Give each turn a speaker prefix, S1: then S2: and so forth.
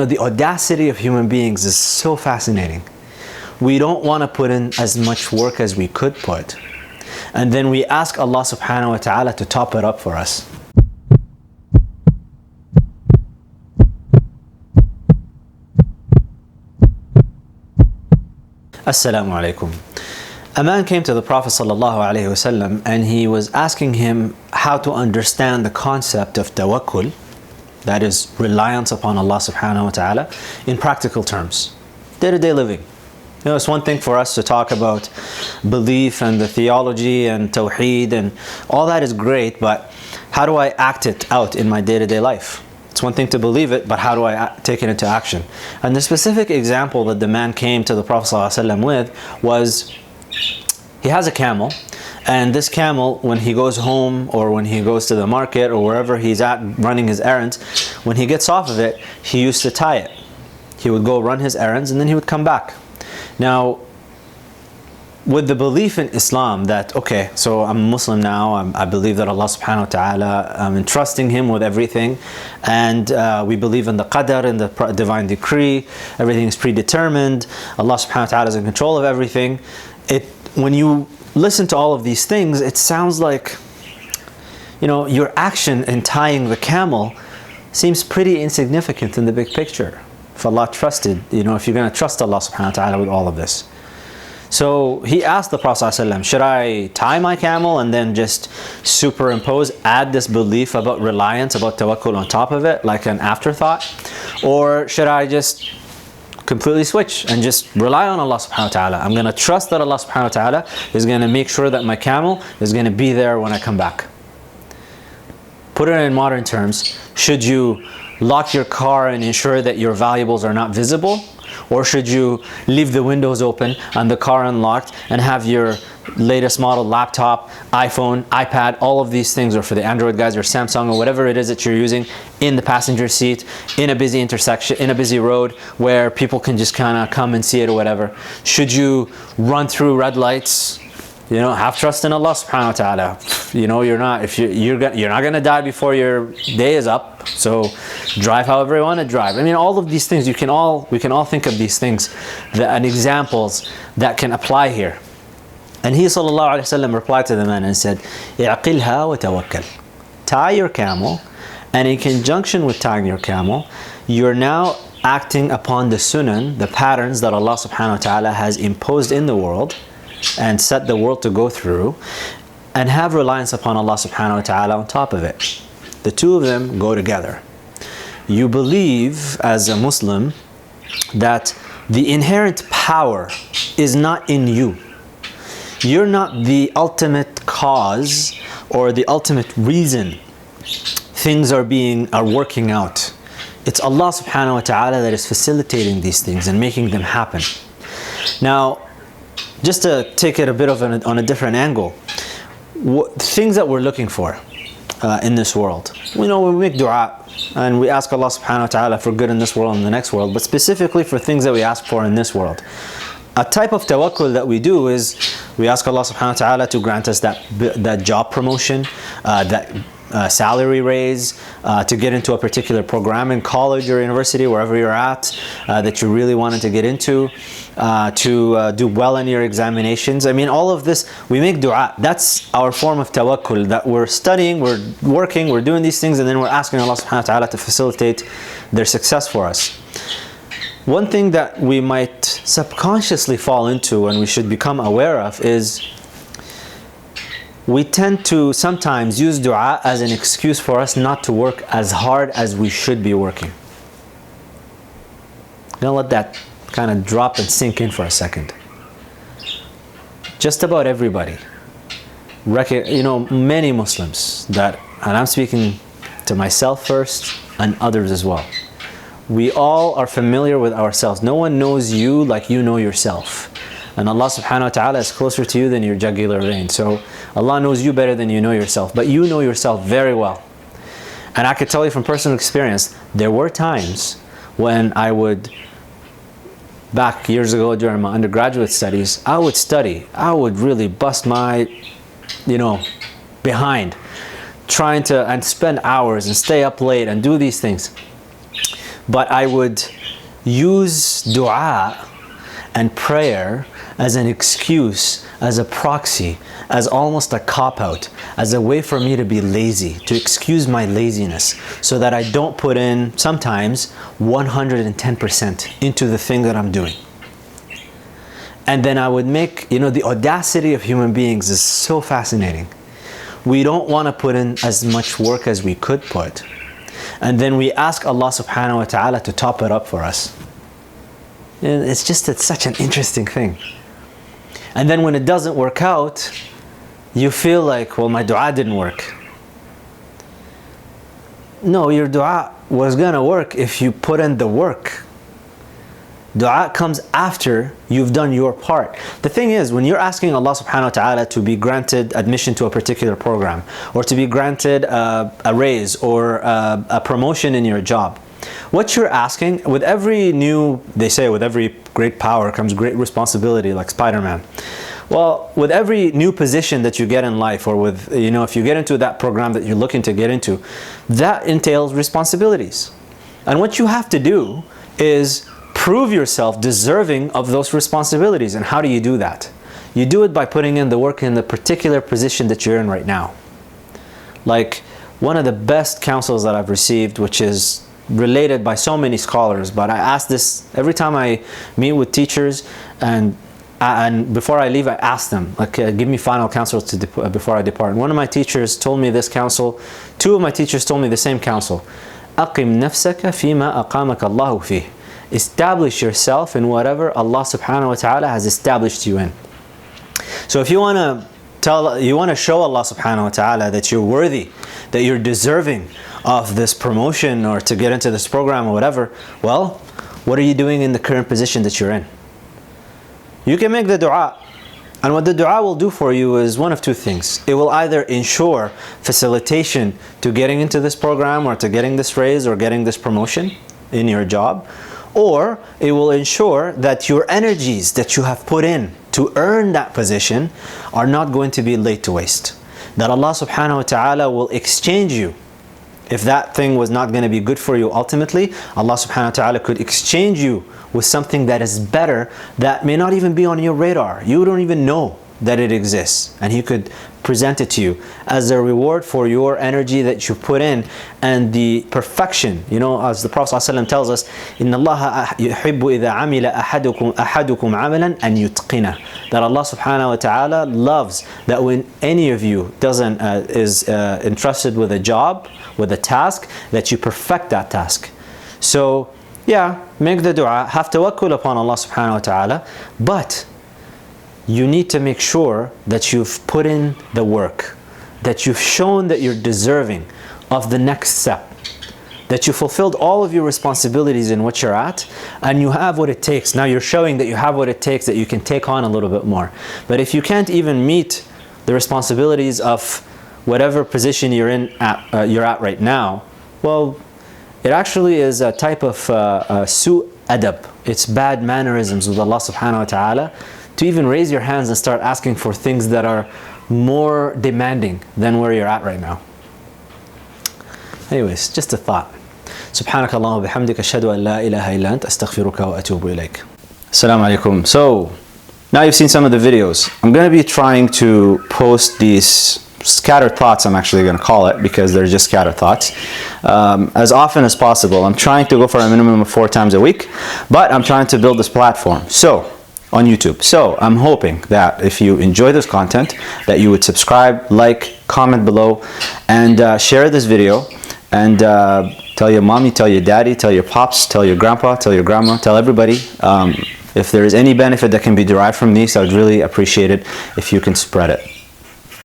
S1: The audacity of human beings is so fascinating. We don't want to put in as much work as we could put. And then we ask Allah subhanahu wa ta'ala to top it up for us. Assalamu alaikum. A man came to the Prophet sallallahu alaihi wasallam and he was asking him how to understand the concept of tawakkul, that is reliance upon Allah subhanahu wa ta'ala, in practical terms, day-to-day living. It's one thing for us to talk about belief and the theology and tawheed, and all that is great, but how do I act it out in my day-to-day life? It's one thing to believe it, but how do I take it into action? And the specific example that the man came to the Prophet ﷺ with was, he has a camel, and this camel, when he goes home or when he goes to the market or wherever he's at running his errands, when he gets off of it, he used to tie it. He would go run his errands and then he would come back. Now, with the belief in Islam that, okay, so I'm a Muslim now, I believe that Allah subhanahu wa ta'ala, I'm entrusting Him with everything, and we believe in the qadr, in the divine decree, everything is predetermined, Allah subhanahu wa ta'ala is in control of everything. When you listen to all of these things, it sounds like, your action in tying the camel seems pretty insignificant in the big picture. If Allah trusted, if you're going to trust Allah subhanahu wa ta'ala with all of this. So he asked the Prophet ﷺ, should I tie my camel and then just add this belief about reliance, about tawakkul on top of it, like an afterthought? Or should I just completely switch and just rely on Allah subhanahu wa ta'ala? I'm going to trust that Allah subhanahu wa ta'ala is going to make sure that my camel is going to be there when I come back. Put it in modern terms, should you lock your car and ensure that your valuables are not visible? Or should you leave the windows open and the car unlocked and have your latest model laptop, iPhone, iPad, all of these things, or for the Android guys, or Samsung, or whatever it is that you're using, in the passenger seat, in a busy intersection, in a busy road where people can just kind of come and see it or whatever? Should you run through red lights? Have trust in Allah subhanahu wa ta'ala. You're not going to die before your day is up. So drive however you want to drive. All of these things, we can all think of these things and examples that can apply here. And he sallallahu alaihi wasallam replied to the man and said, "I'qilha wa tawakkal." Tie your camel, and in conjunction with tying your camel, you're now acting upon the sunan, the patterns that Allah subhanahu wa ta'ala has imposed in the world and set the world to go through, and have reliance upon Allah subhanahu wa ta'ala on top of it. The two of them go together. You believe as a Muslim that the inherent power is not in you. You're not the ultimate cause or the ultimate reason things are working out. It's Allah subhanahu wa ta'ala that is facilitating these things and making them happen. Now, just to take it a bit on a different angle, things that we're looking for in this world. We make dua and we ask Allah subhanahu wa ta'ala for good in this world and the next world, but specifically for things that we ask for in this world. A type of tawakkul that we do is we ask Allah subhanahu wa ta'ala to grant us that job promotion, that salary raise, to get into a particular program in college or university, wherever you're at, that you really wanted to get into, to do well in your examinations. All of this, we make dua. That's our form of tawakkul, that we're studying, we're working, we're doing these things, and then we're asking Allah subhanahu wa ta'ala to facilitate their success for us. One thing that we might subconsciously fall into and we should become aware of is we tend to sometimes use dua as an excuse for us not to work as hard as we should be working. I'm going to let that kind of drop and sink in for a second. Just about everybody, many Muslims and I'm speaking to myself first and others as well. We all are familiar with ourselves. No one knows you like you know yourself. And Allah subhanahu wa ta'ala is closer to you than your jugular vein. So Allah knows you better than you know yourself. But you know yourself very well. And I could tell you from personal experience, there were times when I would, back years ago during my undergraduate studies, I would study. I would really bust my, behind, trying to, and spend hours and stay up late and do these things. but I would use dua and prayer as an excuse, as a proxy, as almost a cop-out, as a way for me to be lazy, to excuse my laziness, so that I don't put in sometimes 110% into the thing that I'm doing. And then I would make, the audacity of human beings is so fascinating. We don't want to put in as much work as we could put. And then we ask Allah subhanahu wa ta'ala to top it up for us. It's such an interesting thing. And then when it doesn't work out, you feel like, well, my dua didn't work. No, your dua was going to work if you put in the work. Dua comes after you've done your part. The thing is, when you're asking Allah subhanahu wa ta'ala to be granted admission to a particular program, or to be granted a raise or a promotion in your job, what you're asking, with every great power comes great responsibility, like Spider-Man. Well, with every new position that you get in life, or with, if you get into that program that you're looking to get into, that entails responsibilities. And what you have to do is prove yourself deserving of those responsibilities. And how do you do that? You do it by putting in the work in the particular position that you're in right now. Like, one of the best counsels that I've received, which is related by so many scholars, but I ask this every time I meet with teachers, and before I leave I ask them, like, give me final counsel before I depart. And one of my teachers told me this counsel. Two of my teachers told me the same counsel. أقم نفسك فيما أقامك الله فيه. Establish yourself in whatever Allah subhanahu wa ta'ala has established you in. So if you want to show Allah subhanahu wa ta'ala that you're worthy, that you're deserving of this promotion or to get into this program or whatever, well, what are you doing in the current position that you're in? You can make the dua, and what the dua will do for you is one of two things. It will either ensure facilitation to getting into this program, or to getting this raise, or getting this promotion in your job, or it will ensure that your energies that you have put in to earn that position are not going to be laid to waste. That Allah subhanahu wa ta'ala will exchange you. If that thing was not going to be good for you ultimately, Allah subhanahu wa ta'ala could exchange you with something that is better, that may not even be on your radar. You don't even know that it exists, and He could present it to you as a reward for your energy that you put in and the perfection. As the Prophet ﷺ tells us, إِنَّ اللَّهَ يُحِبُّ إِذَا عَمِلَ أَحَدُكُمْ عَمَلًا أَنْ يُتْقِنَهُ. That Allah subhanahu wa ta'ala loves that when any of you is entrusted with a job, with a task, that you perfect that task. So yeah, make the dua, have tawakkul upon Allah subhanahu wa ta'ala, but you need to make sure that you've put in the work, that you've shown that you're deserving of the next step, that you fulfilled all of your responsibilities in what you're at, and you have what it takes. Now you're showing that you have what it takes, that you can take on a little bit more. But if you can't even meet the responsibilities of whatever position you're at right now, well, it actually is a type of su' adab. It's bad mannerisms with Allah subhanahu wa ta'ala to even raise your hands and start asking for things that are more demanding than where you're at right now. Anyways, just a thought. سبحانك اللهم وبحمدك أشهد أن لا إله إلا أنت أستغفرك وأتوب إليك. Assalamu alaikum. So now you've seen some of the videos. I'm going to be trying to post these scattered thoughts, I'm actually going to call it, because they're just scattered thoughts, as often as possible. I'm trying to go for a minimum of 4 times a week, but I'm trying to build this platform on YouTube. So I'm hoping that if you enjoy this content, that you would subscribe, like, comment below, and share this video, and tell your mommy, tell your daddy, tell your pops, tell your grandpa, tell your grandma, tell everybody. If there is any benefit that can be derived from these, I would really appreciate it if you can spread it.